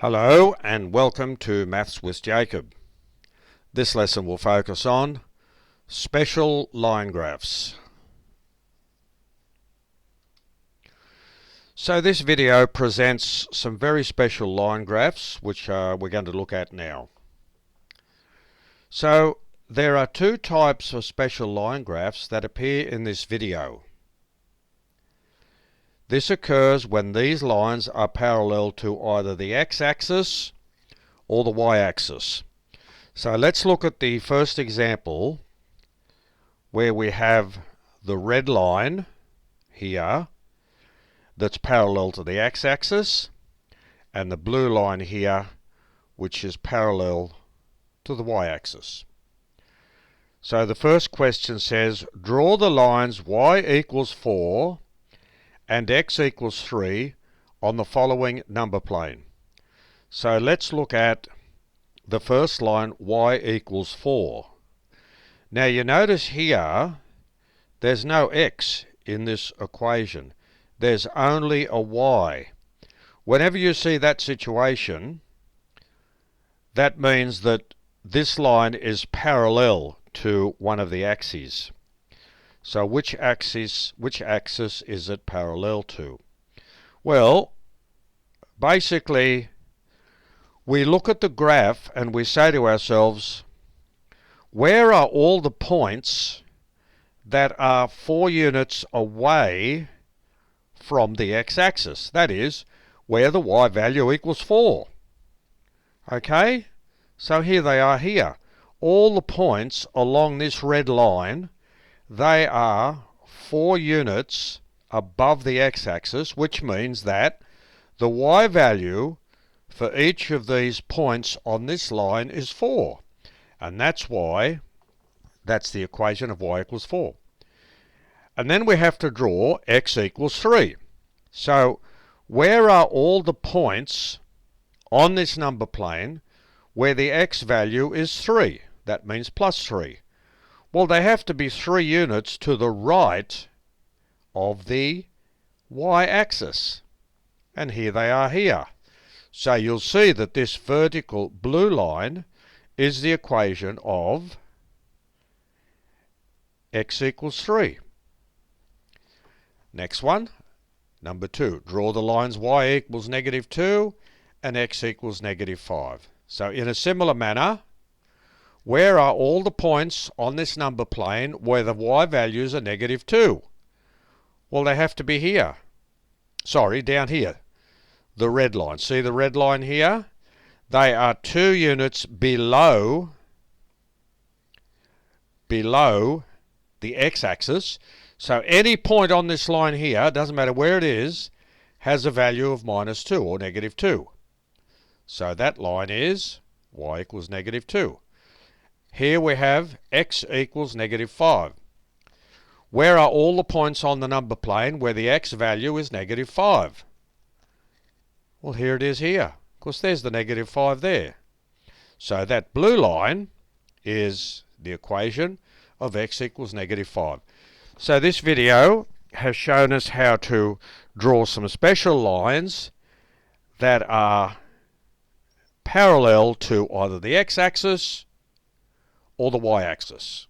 Hello and welcome to Maths with Jacob. This lesson will focus on special line graphs. So this video presents some very special line graphs which we're going to look at now. So there are two types of special line graphs that appear in this video. This occurs when these lines are parallel to either the x-axis or the y-axis. So let's look at the first example where we have the red line here that's parallel to the x-axis and the blue line here which is parallel to the y-axis. So the first question says, draw the lines y equals 4 and x equals 3 on the following number plane. So let's look at the first line, y equals 4. Now you notice here there's no x in this equation. There's only a y. Whenever you see that situation, that means that this line is parallel to one of the axes. So which axis is it parallel to? Well, basically we look at the graph and we say to ourselves, where are all the points that are 4 units away from the x-axis? That is, where the y value equals 4. Okay? So here they are here. All the points along this red line, they are 4 units above the x-axis, which means that the y value for each of these points on this line is 4. And that's why that's the equation of y equals 4. And then we have to draw x equals 3. So where are all the points on this number plane where the x value is 3? That means plus 3. Well, they have to be 3 units to the right of the y-axis. And here they are here. So you'll see that this vertical blue line is the equation of x equals 3. Next one, number 2. Draw the lines y equals -2 and x equals -5. So in a similar manner, where are all the points on this number plane where the y values are -2? Well, they have to be here. Sorry, down here. The red line. See the red line here? They are 2 units below the x-axis. So any point on this line here, doesn't matter where it is, has a value of -2 or -2. So that line is y equals -2. Here we have x equals -5. Where are all the points on the number plane where the x value is -5? Well, here it is here. Of course, there's the -5 there. So that blue line is the equation of x equals -5. So this video has shown us how to draw some special lines that are parallel to either the x-axis or the y-axis.